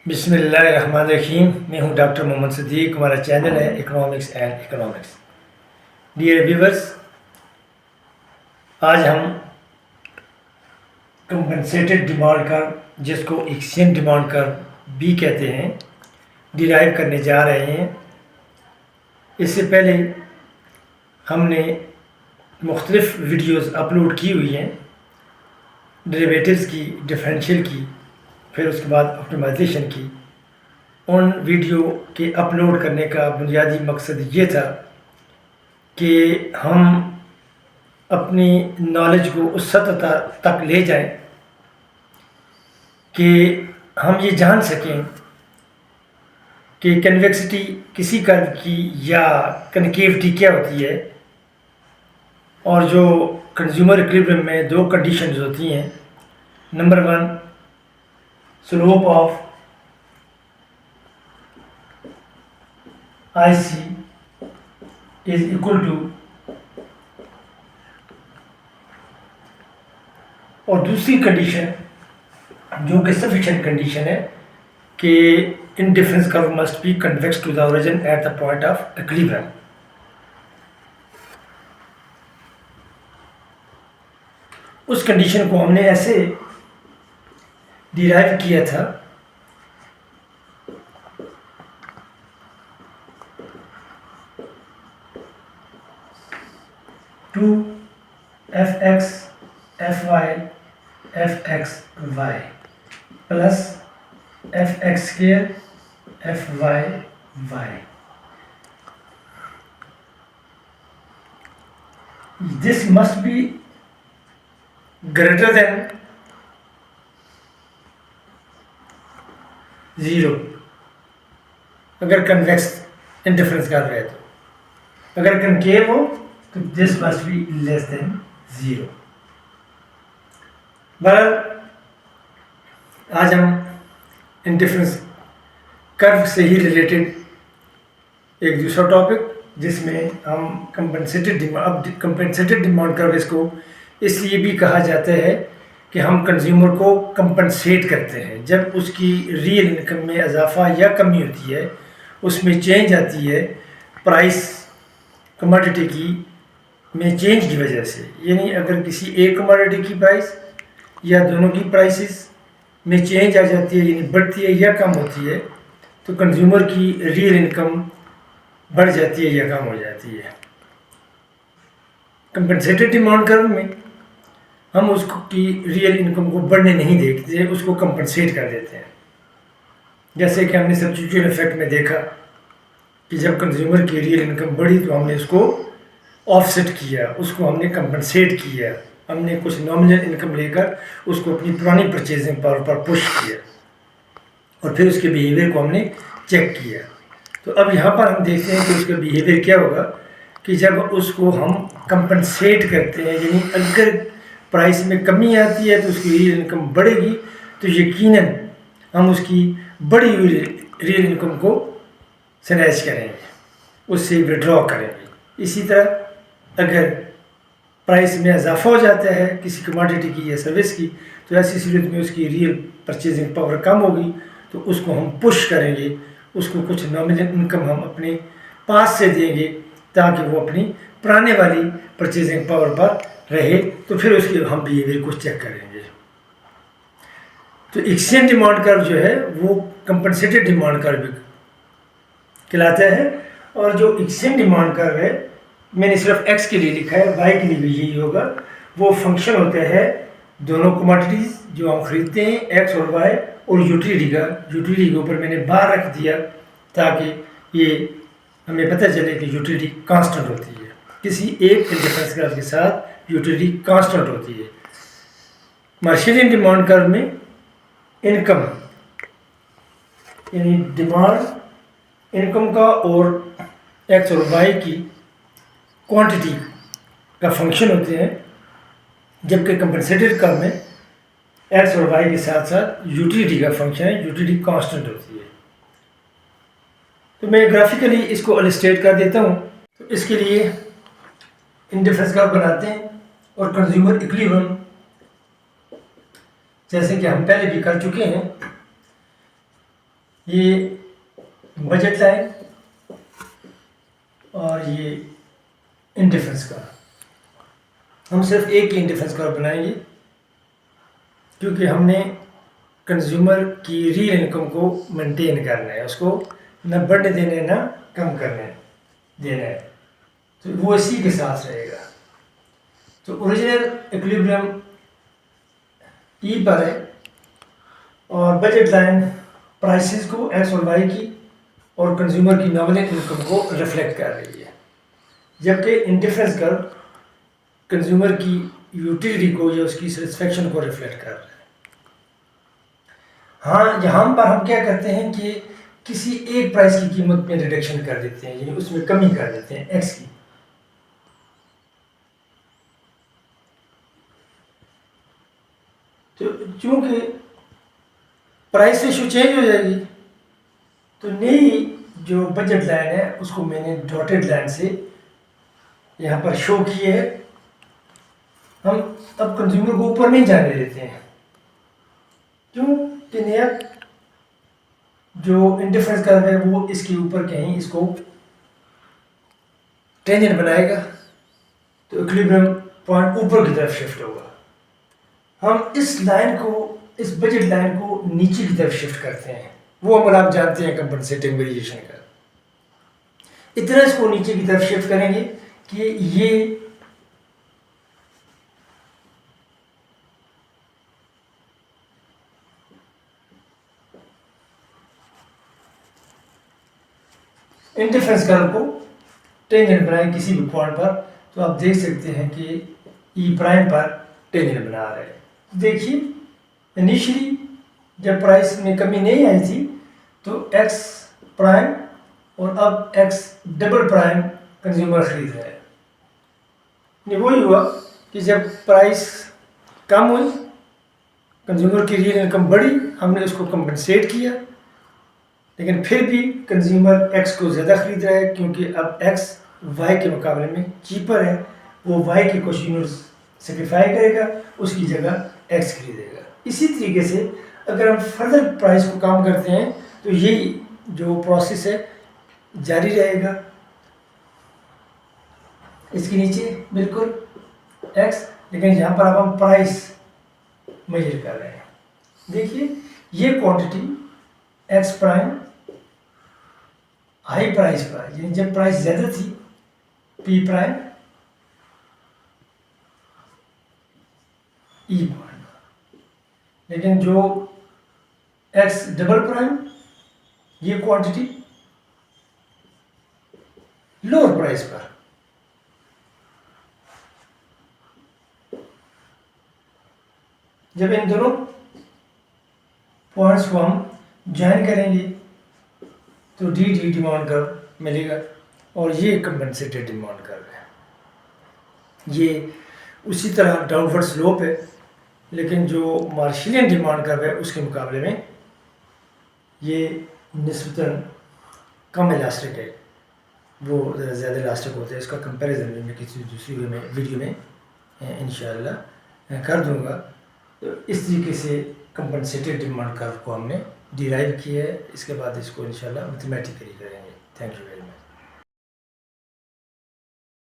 बिस्मिल्लाहिर्रहमानिर्रहीम। मैं हूं डॉक्टर मोहम्मद सदीक। हमारा चैनल है economics and economics. Dear viewers, आज हम कंपनसेटेड डिमांड कर्व, जिसको एक्सचेंज डिमांड कर्व भी कहते हैं, डिराइव करने जा रहे हैं। इससे पहले हमने मुख्तलिफ वीडियोस अपलोड की हुई हैं, डेरिवेटिव्स की, डिफरेंशियल की, फिर उसके बाद ऑप्टिमाइजेशन की। उन वीडियो के अपलोड करने का बुनियादी मकसद ये था कि हम अपनी नॉलेज को उस सतह तक ले जाएं कि हम ये जान सकें कि कन्वेक्सिटी किसी कर्व की या कनकेविटी क्या होती है, और जो कंज्यूमर इक्विलिब्रियम में दो कंडीशंस होती हैं। Number 1, slope of IC is equal to, और दूसरी कंडीशन जो कि सफिशिएंट कंडीशन है कि indifference curve must be convex to the origin at the point of equilibrium. उस कंडीशन को हमने ऐसे डिराइव किया था to fx fy fxy plus fx square fy y। This must be greater than 0 अगर convex indifference कर रहे हैं तो। अगर कनकेव हो तो this must be less than 0। बहरहाल आज हम इंडिफरेंस कर्व से ही रिलेटेड एक दूसरा टॉपिक, जिसमें हम कंपनसेटेड डिमांड कर्व, इसको इसलिए भी कहा जाता है कि हम कंज्यूमर को कंपनसेट करते हैं। जब उसकी रियल इनकम में इजाफा या कमी होती है, उसमें चेंज आती है प्राइस कमोडिटी की में चेंज की वजह से, यानी अगर किसी एक कमोडिटी की प्राइस या दोनों की प्राइसेस में चेंज आ जाती है, यानी बढ़ती है या कम होती है, तो कंज्यूमर की रियल इनकम बढ़ जाती है या कम हो जाती है। कंपनसेटेड डिमांड कर्व में हम उसको की रियल इनकम को बढ़ने नहीं देखते, उसको कंपनसेट कर देते हैं। जैसे कि हमने सब्स्टिट्यूशन इफेक्ट में देखा कि जब कंज्यूमर की रियल इनकम बढ़ी तो हमने उसको ऑफसेट किया, उसको हमने कंपनसेट किया। हमने कुछ नॉमिनल इनकम लेकर उसको अपनी पुरानी परचेजिंग पावर पर पुश किया और फिर उसके बिहेवियर को हमने चेक किया। तो अब यहाँ पर हम देखते हैं कि उसका बिहेवियर क्या होगा कि जब उसको हम कंपनसेट करते हैं, यानी अगर प्राइस में कमी आती है तो उसकी रियल इनकम बढ़ेगी, तो यकीनन हम उसकी बढ़ी हुई रियल इनकम को स्नैच करेंगे, उससे विड्रॉ करेंगे। इसी तरह अगर प्राइस में इजाफा हो जाता है किसी कमोडिटी की या सर्विस की, तो ऐसी सूरत में उसकी रियल परचेजिंग पावर कम होगी, तो उसको हम पुश करेंगे, उसको कुछ नॉमिनल इनकम हम अपने पास से देंगे ताकि वो अपनी पुराने वाली परचेजिंग पावर पर रहे। तो फिर उसके हम बिहेवियर को चेक करेंगे। तो एक्सचेंज डिमांड कर्व जो है वो कंपनसेटेड डिमांड कर्व कहलाता है। और जो एक्सचेंज डिमांड कर्व है, मैंने सिर्फ एक्स के लिए लिखा है, वाई के लिए भी यही होगा। वो फंक्शन होता है दोनों कमोडिटीज़ जो हम खरीदते हैं, एक्स और वाई, और यूटिलिटी के ऊपर मैंने बार रख दिया ताकि ये हमें पता चले कि यूटिलिटी कांस्टेंट होती है। किसी एक इंडिफरेंस कर्व के साथ यूटिलिटी कांस्टेंट होती है। मार्शलियन डिमांड कर्व में इनकम, यानी डिमांड इनकम का और एक्स और वाई की क्वांटिटी का फंक्शन होते हैं, जबकि कंपनसेटेड कर्व में एक्स और वाई के साथ साथ यूटिलिटी का फंक्शन है, यूटिलिटी कांस्टेंट होती है। तो मैं ग्राफिकली इसको इलस्ट्रेट कर देता हूँ। तो इसके लिए इंडिफरेंस कर्व बनाते हैं और कंज्यूमर इक्विलिब्रियम, जैसे कि हम पहले भी कर चुके हैं, ये बजट लाइन और ये इंडिफरेंस कर्व। हम सिर्फ एक ही इंडिफरेंस कर्व बनाएंगे क्योंकि हमने कंज्यूमर की रियल इनकम को मेंटेन करना है, उसको न बढ़ने देना है ना कम करने देना है, तो वो इसी के साथ रहेगा। तो ओरिजिनल इक्विलिब्रियम ई पर है और बजट लाइन प्राइसेस को एक्स और वाई की और कंज्यूमर की नॉमिनल इनकम को रिफ्लेक्ट कर रही है, जबकि इंडिफरेंस कर्व कंज्यूमर की यूटिलिटी को या उसकी सेटिस्फेक्शन को रिफ्लेक्ट कर रहा है। हाँ, यहाँ पर हम क्या करते हैं कि किसी एक प्राइस की कीमत में रिडक्शन कर देते हैं, यानी उसमें कमी कर देते हैं एक्स की। तो चूंकि प्राइस रेशो चेंज हो जाएगी तो नई जो बजट लाइन है उसको मैंने डॉटेड लाइन से यहाँ पर शो किए है। हम अब कंज्यूमर को ऊपर नहीं जाने देते हैं, क्यों कि नया जो इंडिफरेंस कर्व है वो इसके ऊपर कहीं इसको टेंजेंट बनाएगा, तो इक्विलिब्रियम पॉइंट ऊपर की तरफ शिफ्ट होगा। हम इस लाइन को, इस बजट लाइन को नीचे की तरफ शिफ्ट करते हैं, वो अमल आप जानते हैं कंपनसेटिंग वेरिएशन का। इतना इसको नीचे की तरफ शिफ्ट करेंगे कि ये इंटरफेरेंस कर्व को टेंजेंट बनाए किसी भी पॉइंट पर, तो आप देख सकते हैं कि ई प्राइम पर टेंजेंट बना रहे हैं। देखिए इनिशियली जब प्राइस में कमी नहीं आई थी तो एक्स प्राइम और अब एक्स डबल प्राइम कंज्यूमर खरीद रहे हैं। ये वही हुआ कि जब प्राइस कम हुई, कंज्यूमर की रियल इनकम बढ़ी, हमने उसको कंपनसेट किया, लेकिन फिर भी कंज्यूमर एक्स को ज़्यादा खरीद रहा है क्योंकि अब एक्स वाई के मुकाबले में चीपर है। वो वाई के कुछ यूनिट्स सेक्रीफाई करेगा, उसकी जगह एक्स खरीदेगा। इसी तरीके से अगर हम फर्दर प्राइस को कम करते हैं तो यही जो प्रोसेस है जारी रहेगा। इसके नीचे बिल्कुल एक्स, लेकिन यहाँ पर अब हम प्राइस मेजर कर रहे हैं। देखिए ये quantity ex prime high price पर, यानी जब प्राइस ज़्यादा थी पी प्राइम ई पॉइंट, लेकिन जो एक्स डबल प्राइम ये क्वांटिटी लोअर प्राइस पर। जब इन दोनों पॉइंट्स को हम ज्वाइन करेंगे तो डी डिमांड कर्व मिलेगा और ये कंपनसेटेड डिमांड कर्व है। ये उसी तरह डाउनवर्ड स्लोप है, लेकिन जो मार्शियन डिमांड कर्व है उसके मुकाबले में ये निस्बतन कम इलास्टिक है, वो ज़्यादा इलास्टिक होता है। इसका कंपैरिजन भी मैं किसी दूसरी वीडियो में इंशाअल्लाह कर दूंगा। तो इस तरीके से कंपनसेटेड डिमांड कर्व को हमने डिराइव किया है। इसके बाद इसको इंशाल्लाह मैथमेटिकली करेंगे। Thank you very much.